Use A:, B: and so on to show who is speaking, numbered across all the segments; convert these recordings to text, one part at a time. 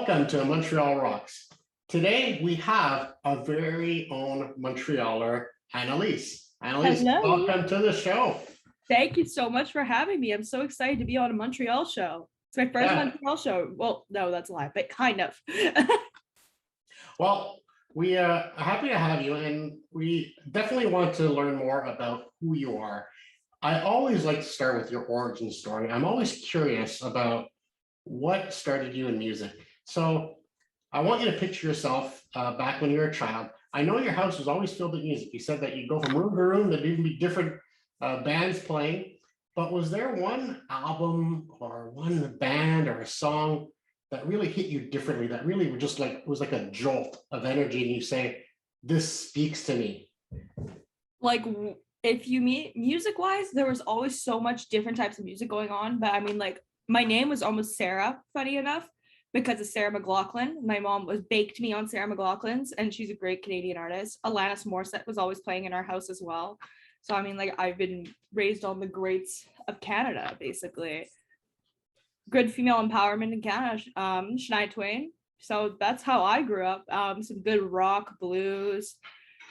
A: Welcome to Montreal Rocks. Today we have a very own Montrealer, Annalise. Annalise,
B: Hello.
A: welcome to the show.
B: Thank you so much for having me. I'm so excited to be on a Montreal show. It's my first
A: Yeah.
B: Montreal show. Well, no, that's a lie, but kind of.
A: Well, we are happy to have you, and we definitely want to learn more about who you are. I always like to start with your origin story. I'm always curious about what started you in music. So I want you to picture yourself back when you were a child. I know your house was always filled with music. You said that you go from room to room, there'd even be different bands playing. But was there one album or one band or a song that really hit you differently, that really was just like was like a jolt of energy, and you say, "This speaks to me"?
B: Like, if you meet music wise, there was always so much different types of music going on. But I mean, like, my name was almost Sarah, funny enough, because of Sarah McLachlan. My mom was baked me on Sarah McLachlan's, and she's a great Canadian artist. Alanis Morissette was always playing in our house as well. So I mean, like, I've been raised on the greats of Canada, basically. Good female empowerment in Canada, Shania Twain. So that's how I grew up. Some good rock, blues,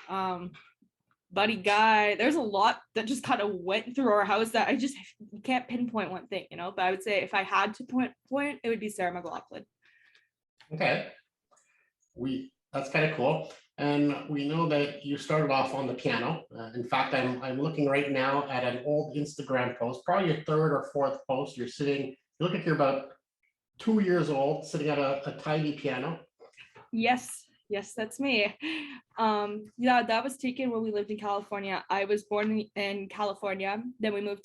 B: um, Buddy Guy. There's a lot that just kind of went through our house that I just can't pinpoint one thing, But I would say if I had to point, it would be Sarah McLachlan.
A: Okay, that's kind of cool. And we know that you started off on the piano. In fact, I'm looking right now at an old Instagram post, probably your third or fourth post. You're sitting, you look like you're about 2 years old, sitting at a tiny piano.
B: Yes, that's me. Yeah, that was taken when we lived in California. I was born in California. Then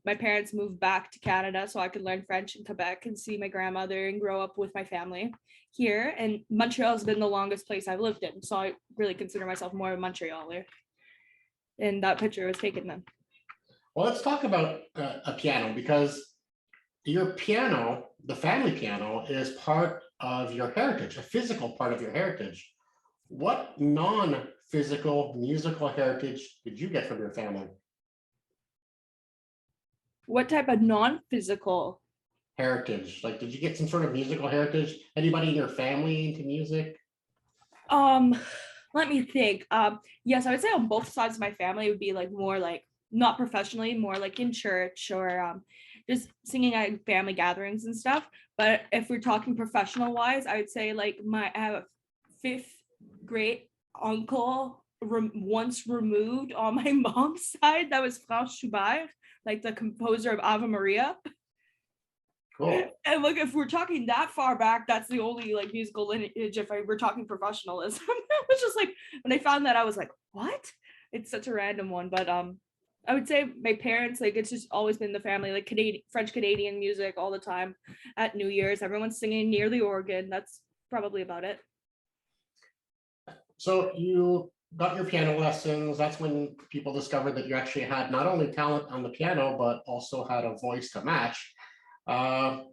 B: my parents moved back to Canada so I could learn French in Quebec and see my grandmother and grow up with my family here. And Montreal has been the longest place I've lived in. So I really consider myself more of a Montrealer. And that picture was taken then.
A: Well, let's talk about a piano, because your piano, the family piano, is part of your heritage, a physical part of your heritage. What non-physical musical heritage did you get from your family?
B: What type of non-physical
A: Heritage? Like, did you get some sort of musical heritage? Anybody in your family into music?
B: Let me think. Yes, I would say on both sides of my family it would be like more like not professionally, more like in church or just singing at family gatherings and stuff. But if we're talking professional wise, I would say like I have a fifth grade uncle once removed on my mom's side. That was Franz Schubert, like the composer of Ave Maria.
A: Cool.
B: And look, if we're talking that far back, that's the only like musical lineage. If we're talking professionalism, it's just like when I found that, I was like, "What?" It's such a random one, but I would say my parents, like, it's just always been the family, like Canadian, French Canadian music all the time. At New Year's, everyone's singing near the organ. That's probably about it.
A: So you got your piano lessons. That's when people discovered that you actually had not only talent on the piano, but also had a voice to match. Uh,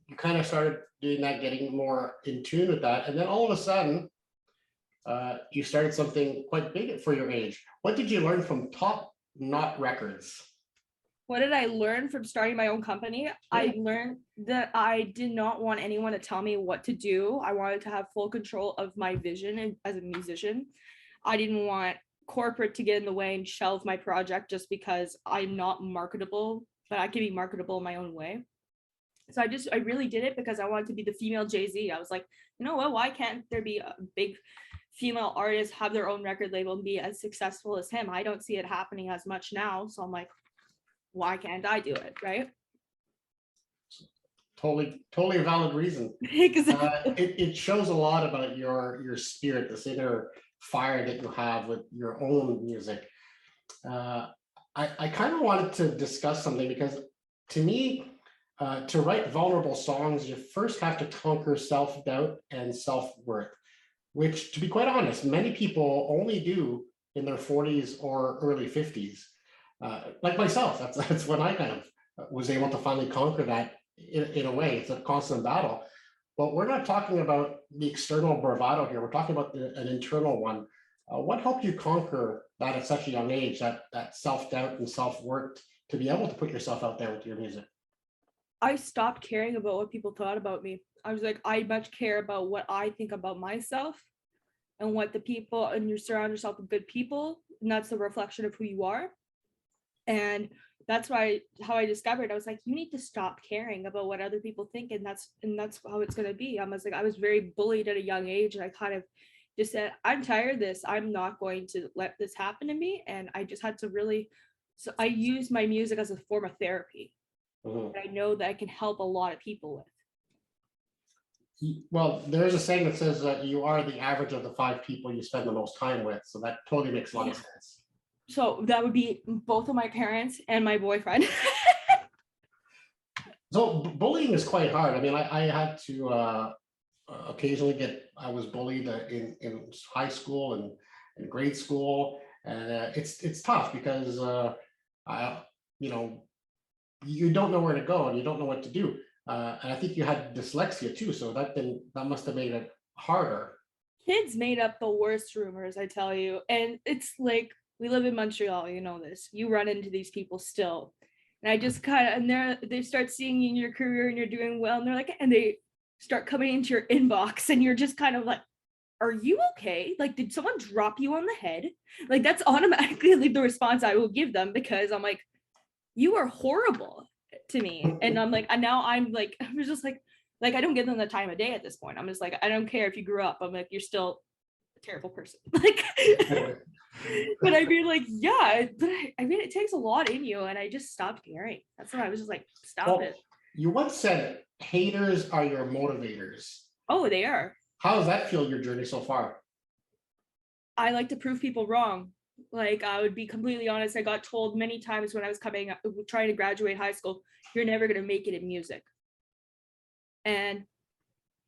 A: you kind of started doing that, getting more in tune with that. And then all of a sudden, you started something quite big for your age. What did you learn from Top Knot Records?
B: What did I learn from starting my own company? I learned that I did not want anyone to tell me what to do. I wanted to have full control of my vision as a musician. I didn't want corporate to get in the way and shelve my project just because I'm not marketable, but I can be marketable in my own way. So I really did it because I wanted to be the female Jay-Z. I was like, you know what, why can't there be a big female artist have their own record label and be as successful as him? I don't see it happening as much now. So I'm like, why can't I do it, right?
A: Totally a valid reason. It shows a lot about your spirit, this inner fire that you have with your own music. I kind of wanted to discuss something, because to me, to write vulnerable songs, you first have to conquer self-doubt and self-worth, which, to be quite honest, many people only do in their 40s or early 50s. Like myself, that's when I kind of was able to finally conquer that in a way. It's a constant battle. But we're not talking about the external bravado here. We're talking about an internal one. What helped you conquer that at such a young age, that self-doubt and self-worth, to be able to put yourself out there with your music?
B: I stopped caring about what people thought about me. I was like, I much care about what I think about myself and what the people, and you surround yourself with good people, and that's a reflection of who you are. And that's why how I discovered, I was like, you need to stop caring about what other people think, and that's how it's gonna be. I was like, I was very bullied at a young age, and I kind of just said, I'm tired of this. I'm not going to let this happen to me. And I just had to really, so I use my music as a form of therapy.
A: Mhm.
B: I know that I can help a lot of people with.
A: Well, there's a saying that says that you are the average of the 5 people you spend the most time with. So that totally makes a lot of sense.
B: So that would be both of my parents and my boyfriend.
A: So bullying is quite hard. I mean, I had to occasionally I was bullied in high school and in grade school. And it's tough because, I, you know, you don't know where to go and you don't know what to do. And I think you had dyslexia too. So that must have made it harder.
B: Kids made up the worst rumors, I tell you. And it's like, we live in Montreal, you know this. You run into these people still. And I just kind of, and they start seeing you in your career and you're doing well. And they're like, and they start coming into your inbox and you're just kind of like, are you okay? Like, did someone drop you on the head? Like, that's automatically like the response I will give them, because I'm like, you are horrible to me. And I'm like, and now I'm like, I was just like I don't give them the time of day at this point. I'm just like, I don't care if you grew up. I'm like, you're still a terrible person. Like, but I mean, like, yeah, but I mean, it takes a lot in you, and I just stopped caring. That's why I was just like, stop
A: Well,
B: it.
A: you once said haters are your motivators.
B: Oh, they are.
A: How does that feel your journey so far?
B: I like to prove people wrong. Like, I would be completely honest. I got told many times when I was trying to graduate high school, you're never going to make it in music. And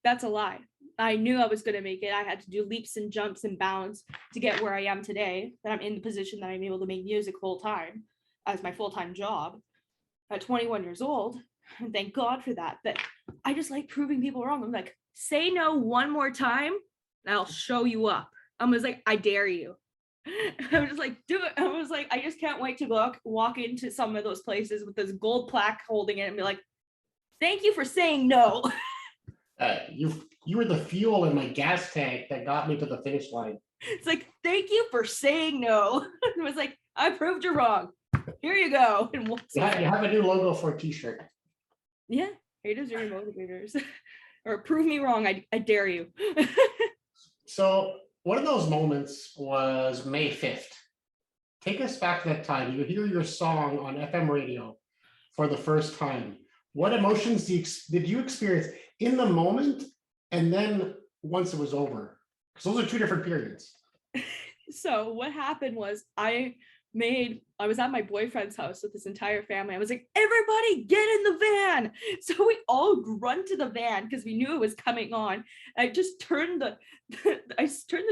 B: that's a lie. I knew I was going to make it. I had to do leaps and jumps and bounds to get where I am today, that I'm in the position that I'm able to make music full time as my full-time job at 21 years old. And thank God for that. But I just like proving people wrong. I'm like, say no one more time and I'll show you up. I was like, I dare you. I was just like, do it. I was like, I just can't wait to walk into some of those places with this gold plaque holding it and be like, thank you for saying no.
A: You were the fuel in my gas tank that got me to the finish line.
B: It's like, thank you for saying no. It was like, I proved you wrong. Here you go. And
A: You have a new logo for a t-shirt.
B: Yeah, haters are your motivators. Or prove me wrong. I dare you.
A: So one of those moments was May 5th. Take us back to that time. You hear your song on FM radio for the first time. What emotions did you experience in the moment and then once it was over? Because those are two different periods.
B: So what happened was I was at my boyfriend's house with this entire family. I was like, everybody get in the van. So we all run to the van because we knew it was coming on. I just turned the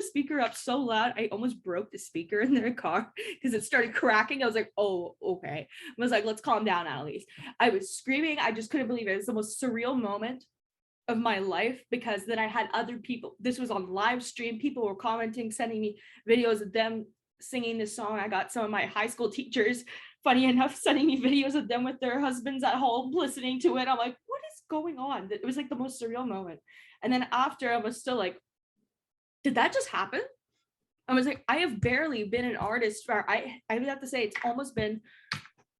B: speaker up so loud, I almost broke the speaker in their car because it started cracking. I was like, oh, okay. I was like, let's calm down at least. I was screaming. I just couldn't believe it. It was the most surreal moment of my life, because then I had other people, this was on live stream, people were commenting, sending me videos of them singing this song. I got some of my high school teachers, funny enough, sending me videos of them with their husbands at home listening to it. I'm like, what is going on? It was like the most surreal moment. And then after, I was still like, did that just happen? I was like, I have barely been an artist for, I would have to say it's almost been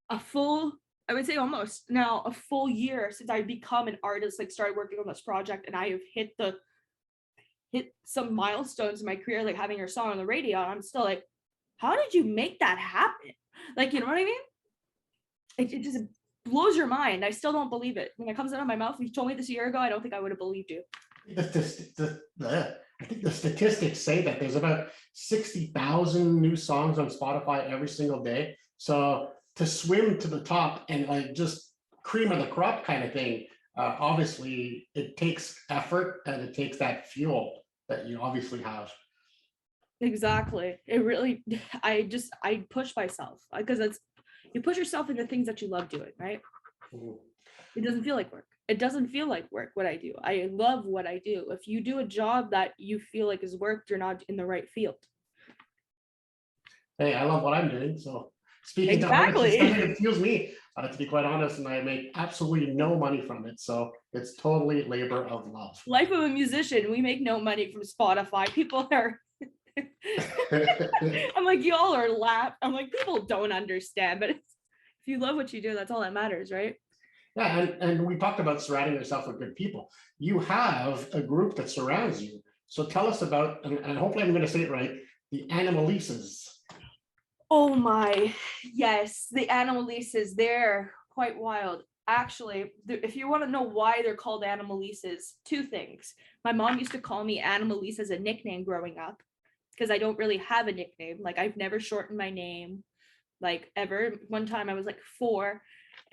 B: a full, I would say almost now a full year since I become an artist, like started working on this project, and I have hit some milestones in my career, like having your song on the radio. And I'm still like, how did you make that happen? Like, you know what I mean? It just blows your mind. I still don't believe it. When it comes out of my mouth, if you told me this a year ago, I don't think I would have believed you.
A: I think the statistics say that there's about 60,000 new songs on Spotify every single day. So to swim to the top and like just cream of the crop kind of thing, obviously it takes effort and it takes that fuel that you obviously have.
B: Exactly. It really, I push myself because you push yourself into things that you love doing, right?
A: Mhm.
B: It doesn't feel like work. It doesn't feel like work what I do. I love what I do. If you do a job that you feel like is work, you're not in the right field.
A: Hey, I love what I'm doing, so Speaking of which, it's
B: Exactly.
A: something that fuels me, to be quite honest, and I make absolutely no money from it. So it's totally labor of love.
B: Life of a musician, we make no money from Spotify. People are I'm like, y'all are I'm like, people don't understand, but if you love what you do, that's all that matters, right?
A: Yeah, and we talked about surrounding yourself with good people. You have a group that surrounds you. So tell us about, and hopefully I'm going to say it right, the Animalises.
B: Oh my, yes, the animal leases, they're quite wild. Actually, if you want to know why they're called animal leases, two things. My mom used to call me Animalise as a nickname growing up because I don't really have a nickname. Like, I've never shortened my name, like, ever. One time I was like 4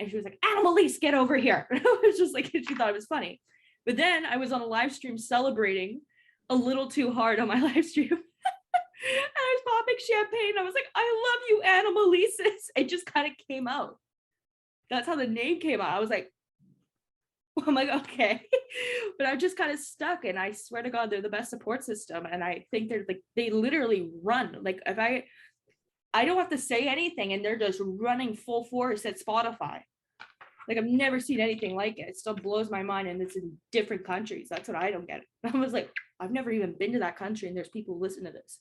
B: and she was like, Animalise, get over here. It was just like, she thought it was funny. But then I was on a live stream celebrating a little too hard on my live stream. And I was popping champagne. I was like, I love you, Animalises. It just kind of came out. That's how the name came out. I was like, I'm like, okay. But I just kind of stuck. And I swear to God, they're the best support system. And I think they're like, they literally run. Like, if I don't have to say anything and they're just running full force at Spotify. Like, I've never seen anything like it. It still blows my mind. And it's in different countries. That's what I don't get. I was like, I've never even been to that country and there's people who listen to this.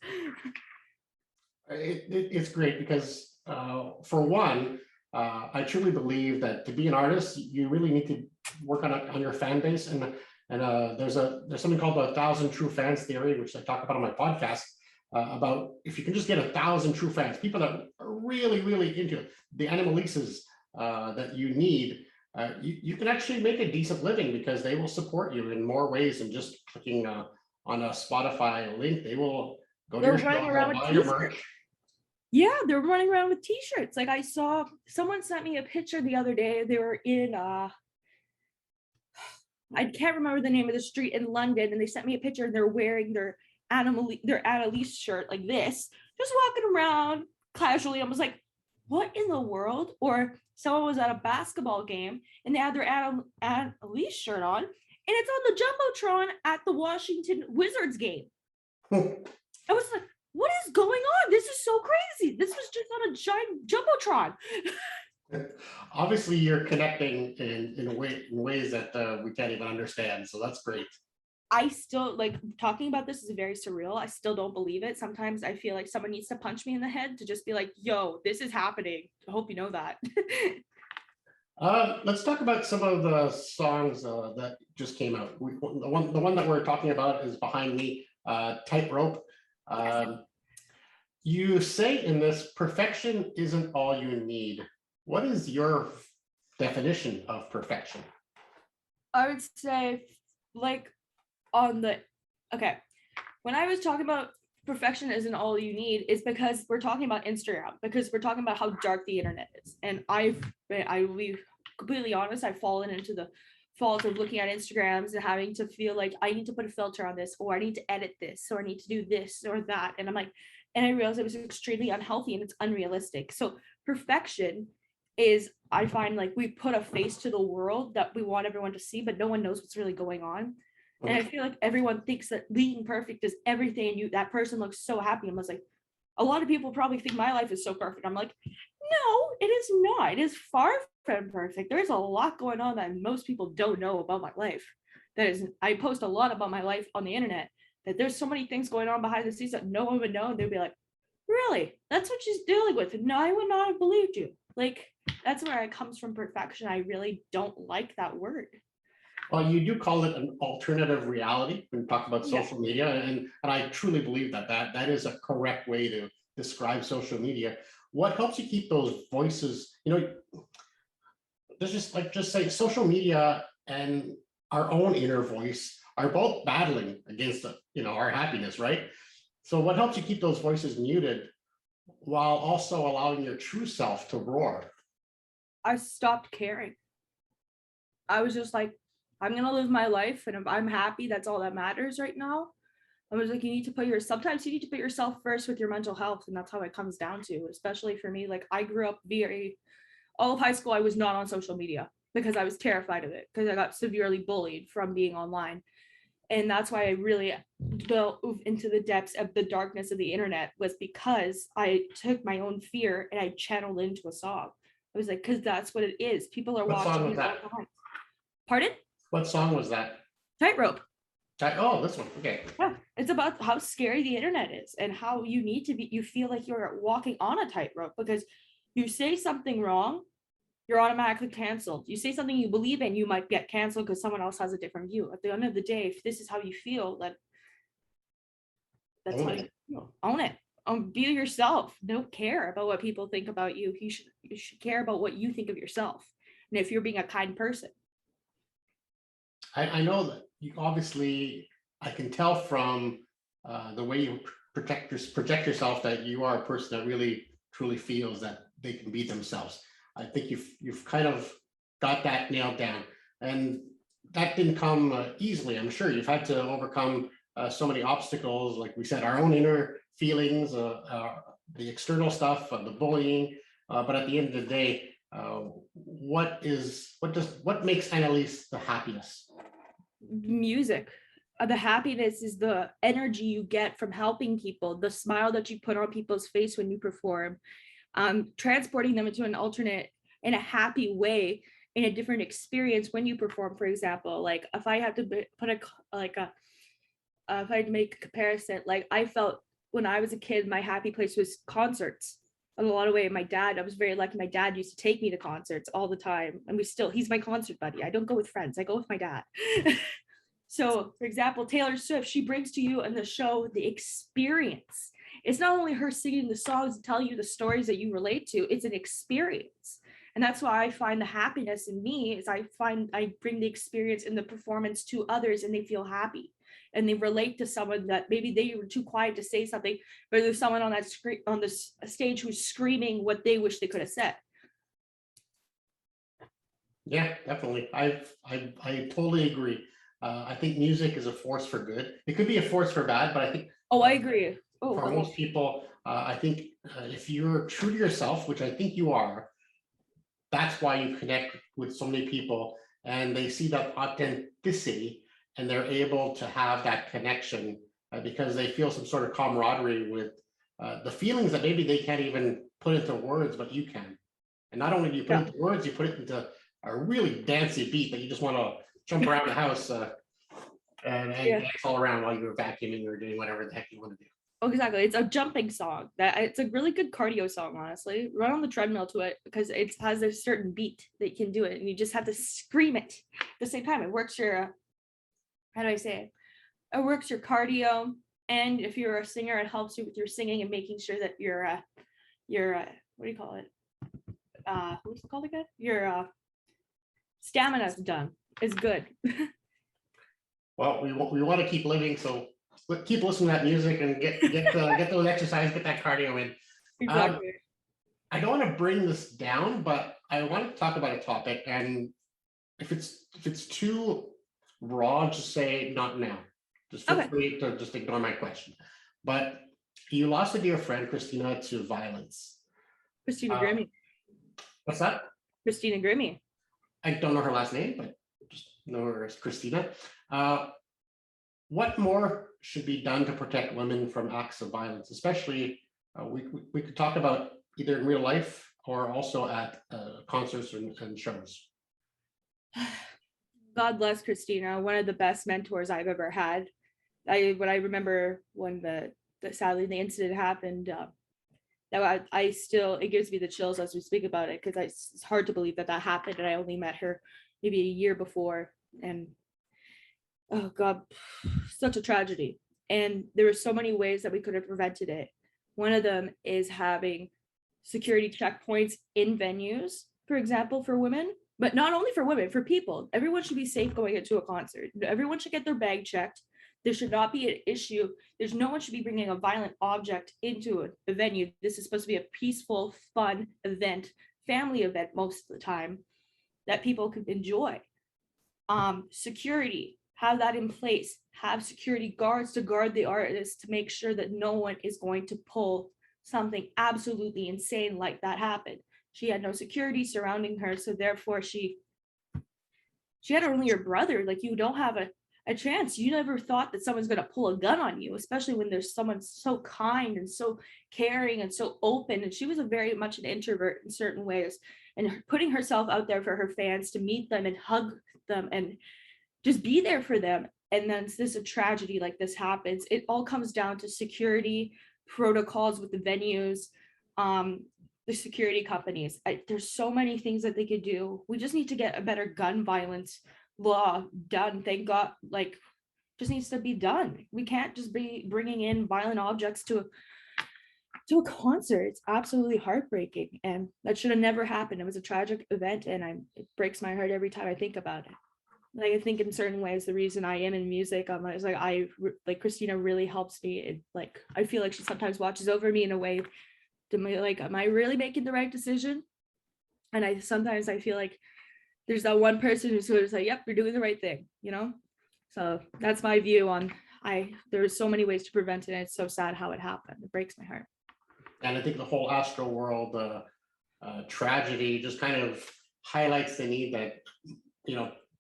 A: It's great because, for one, I truly believe that to be an artist, you really need to work on your fan base. And there's something called the 1,000 true fans theory, which I talk about on my podcast, about if you can just get 1,000 true fans, people that are really, really into it, the Animalises that you need, you can actually make a decent living because they will support you in more ways than just clicking on a Spotify link. They will go to
B: They're
A: your
B: running
A: show,
B: around
A: they'll
B: with
A: buy your
B: t-shirts.
A: merch.
B: Yeah, they're running around with t-shirts. Like, I saw someone sent me a picture the other day. They were in I can't remember the name of the street in London, and they sent me a picture and they're wearing their Annalise shirt like this, just walking around casually. I was like, what in the world? Or someone was at a basketball game and they had their Annalise shirt on, and it's on the Jumbotron at the Washington Wizards game. I was like, what is going on? This is so crazy. This was just on a giant Jumbotron.
A: Obviously, you're connecting in ways that we can't even understand. So that's great.
B: I still, like, talking about this is very surreal. I still don't believe it. Sometimes I feel like someone needs to punch me in the head to just be like, yo, this is happening. I hope you know that.
A: Let's talk about some of the songs that just came out. The one that we're talking about is behind me, Tightrope. You say in this, perfection isn't all you need. What is your definition of perfection?
B: I would say, like, okay, when I was talking about perfection isn't all you need, is because we're talking about Instagram, because we're talking about how dark the internet is. And I will be completely honest, I've fallen into the fault of looking at Instagrams and having to feel like I need to put a filter on this, or I need to edit this, or I need to do this or that. And I'm like, and I realized it was extremely unhealthy and it's unrealistic. So perfection is, I find, like, we put a face to the world that we want everyone to see, but no one knows what's really going on. And I feel like everyone thinks that being perfect is everything. And that person looks so happy. I was like, a lot of people probably think my life is so perfect. I'm like, no, it is not. It is far from perfect. There's a lot going on that most people don't know about my life. I post a lot about my life on the internet, that there's so many things going on behind the scenes that no one would know. And they'd be like, really? That's what she's dealing with? And no, I would not have believed you. Like, that's where it comes from, perfection. I really don't like that word.
A: Well, you do call it an alternative reality when you talk about social media, and I truly believe that is a correct way to describe social media. What helps you keep those voices? There's just say social media and our own inner voice are both battling against our happiness, right? So what helps you keep those voices muted while also allowing your true self to roar?
B: I stopped caring. I was just like, I'm gonna live my life, and if I'm happy, that's all that matters right now. I was like, sometimes you need to put yourself first with your mental health, and that's how it comes down to, especially for me. Like, I grew up all of high school, I was not on social media because I was terrified of it, because I got severely bullied from being online. And that's why I really dove into the depths of the darkness of the internet, was because I took my own fear and I channeled into a song. I was like, because that's what it is. People are
A: What
B: watching
A: song was
B: it
A: that?
B: all the time. Pardon?
A: What song was that?
B: Tightrope.
A: Oh, this one. Okay.
B: Yeah, it's about how scary the internet is and how you need to be, you feel like you're walking on a tightrope, because you say something wrong, you're automatically canceled. You say something you believe in, you might get canceled because someone else has a different view. At the end of the day, if this is how you feel, that's how you feel. Own it. Be yourself. Don't care about what people think about you. You should care about what you think of yourself. And if you're being a kind person.
A: I know that you obviously, I can tell from the way you project yourself that you are a person that really truly feels that they can be themselves. I think you've kind of got that nailed down, and that didn't come easily. I'm sure you've had to overcome so many obstacles, like we said, our own inner feelings, the external stuff, the bullying. But at the end of the day, what makes Annalise the happiest?
B: Music. The happiness is the energy you get from helping people, the smile that you put on people's face when you perform, transporting them into an alternate, in a happy way, in a different experience when you perform. For example, like if I have to put if I had to make a comparison, like I felt when I was a kid, my happy place was concerts. In a lot of ways, I was very lucky. My dad used to take me to concerts all the time, and he's my concert buddy. I don't go with friends, I go with my dad. So, for example, Taylor Swift, she brings to you in the show the experience. It's not only her singing the songs and telling you the stories that you relate to, it's an experience. And that's why I find the happiness in me is I bring the experience in the performance to others, and they feel happy. And they relate to someone that maybe they were too quiet to say something, but there's someone on this stage who's screaming what they wish they could have said.
A: Yeah, definitely. I totally agree. I think music is a force for good. It could be a force for bad, but I think.
B: Oh, I agree.
A: For most people, I think if you're true to yourself, which I think you are, that's why you connect with so many people, and they see that authenticity, and they're able to have that connection because they feel some sort of camaraderie with the feelings that maybe they can't even put into words, but you can. And not only do you put it into words, you put it into a really dancey beat that you just want to jump around the house and dance all around while you're vacuuming or doing whatever the heck you want to do.
B: Oh, exactly. It's a jumping song. It's a really good cardio song, honestly. Run on the treadmill to it because it has a certain beat that you can do it, and you just have to scream it at the same time. It works your, how do I say it? It works your cardio, and if you're a singer, it helps you with your singing and making sure that your what do you call it? What's it called again? Your stamina is done. Is good.
A: Well, we want to keep living, so keep listening to that music and get those exercises, get that cardio in.
B: Exactly.
A: I don't want to bring this down, but I want to talk about a topic, and if it's too raw, just say not now. Just feel free to just ignore my question. But you lost a dear friend, Christina, to violence.
B: Christina Grimmie.
A: What's that?
B: Christina Grimmie.
A: I don't know her last name, but just know her as Christina. What more should be done to protect women from acts of violence? Especially, we could talk about either in real life or also at concerts and shows.
B: God bless Christina, one of the best mentors I've ever had. I remember when sadly the incident happened, that I still, it gives me the chills as we speak about it, because it's hard to believe that happened, and I only met her maybe a year before, and oh God, such a tragedy. And there were so many ways that we could have prevented it. One of them is having security checkpoints in venues, for example, for women, but not only for women, for people. Everyone should be safe going into a concert. Everyone should get their bag checked. There should not be an issue. No one should be bringing a violent object into a venue. This is supposed to be a peaceful, fun event, family event most of the time that people can enjoy. Security, have that in place. Have security guards to guard the artists to make sure that no one is going to pull something absolutely insane like that happened. She had no security surrounding her, so therefore she had only her brother. Like, you don't have a a chance. You never thought that someone's going to pull a gun on you, especially when there's someone so kind and so caring and so open. And she was a very much an introvert in certain ways, and putting herself out there for her fans to meet them and hug them and just be there for them. And then this a tragedy like this happens. It all comes down to security protocols with the venues, the security companies. There's so many things that they could do. We just need to get a better gun violence law done. Thank God, like, just needs to be done. We can't just be bringing in violent objects to a concert. It's absolutely heartbreaking, and that should have never happened. It was a tragic event, and it breaks my heart every time I think about it. Like, I think in certain ways the reason I am in music, it's like Christina really helps me. Like, I feel like she sometimes watches over me in a way to me, like, am I really making the right decision? And sometimes I feel like there's that one person who's sort of like, yep, you're doing the right thing, you know? So that's my view on, there's so many ways to prevent it, and it's so sad how it happened. It breaks my heart.
A: And I think the whole Astro World tragedy just kind of highlights the need that,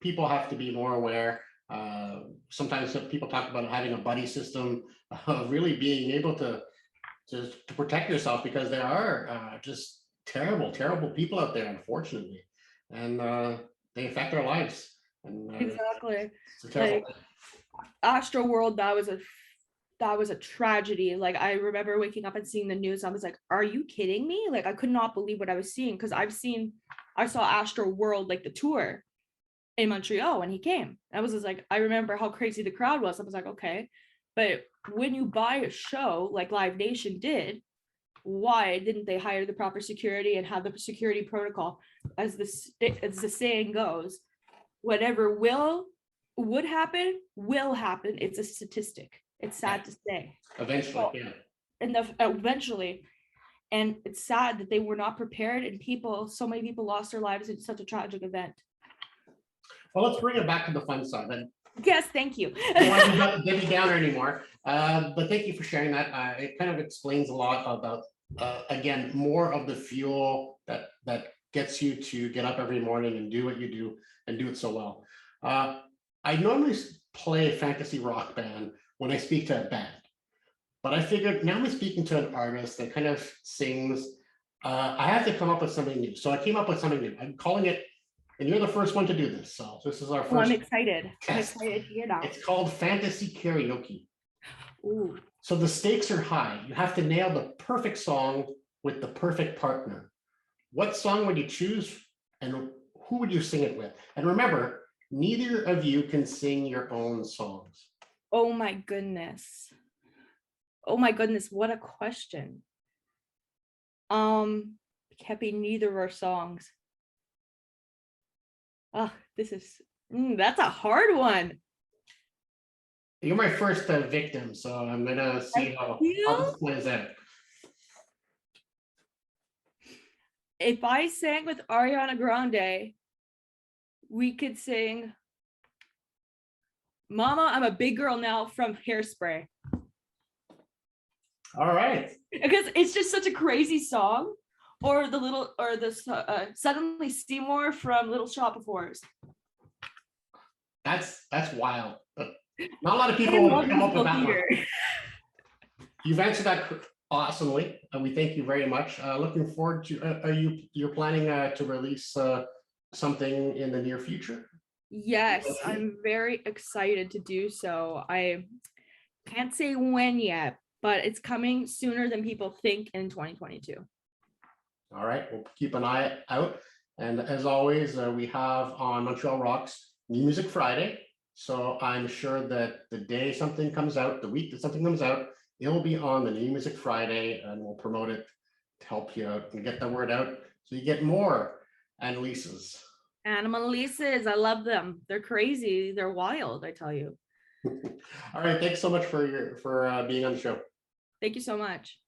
A: people have to be more aware. Sometimes people talk about having a buddy system, really being able to protect yourself, because there are just terrible, terrible people out there, unfortunately, and they affect our lives. And
B: exactly.
A: it's a terrible
B: like Astro World, that was a tragedy. Like, I remember waking up and seeing the news. I was like, are you kidding me? Like, I could not believe what I was seeing, because I saw Astro World, like the tour in Montreal when he came. I was just like, I remember how crazy the crowd was. I was like, okay, but when you buy a show like Live Nation did, why didn't they hire the proper security and have the security protocol? As the saying goes, whatever would happen will happen. It's a statistic. It's sad to say.
A: Eventually, yeah.
B: And eventually, and it's sad that they were not prepared, and so many people lost their lives in such a tragic event.
A: Well, let's bring it back to the fun side then.
B: Yes, thank you.
A: I don't want to get you down anymore, but thank you for sharing that. It kind of explains a lot about, again, more of the fuel that gets you to get up every morning and do what you do, and do it so well. I normally play fantasy rock band when I speak to a band, but I figured now I'm speaking to an artist that kind of sings. I have to come up with something new, so I came up with something new. I'm calling it, and you're the first one to do this, so this is our first.
B: Oh, I'm excited.
A: Test.
B: I'm excited to hear that.
A: It's called fantasy karaoke.
B: Ooh.
A: So the stakes are high. You have to nail the perfect song with the perfect partner. What song would you choose, and who would you sing it with? And remember, neither of you can sing your own songs.
B: Oh my goodness. Oh my goodness, what a question. It can't be neither of our songs. Oh, that's a hard one.
A: You're my first victim, so I'm gonna see how this plays out.
B: If I sang with Ariana Grande, we could sing Mama, I'm a Big Girl Now from Hairspray.
A: All right.
B: Because it's just such a crazy song. Or Suddenly Seymour from Little Shop of Horrors.
A: That's wild. But not a lot of people will come up with that one. You've answered that awesomely, and we thank you very much. Looking forward to. You're planning to release something in the near future?
B: Yes, I'm very excited to do so. I can't say when yet, but it's coming sooner than people think in 2022.
A: All right, we'll keep an eye out. And as always, we have on Montreal Rocks New Music Friday. So I'm sure that the day something comes out, the week that something comes out, it'll be on the New Music Friday, and we'll promote it to help you out and get the word out so you get more ANN LISEs. ANN
B: LISEs, I love them. They're crazy. They're wild, I tell you.
A: All right, thanks so much for being on the show.
B: Thank you so much.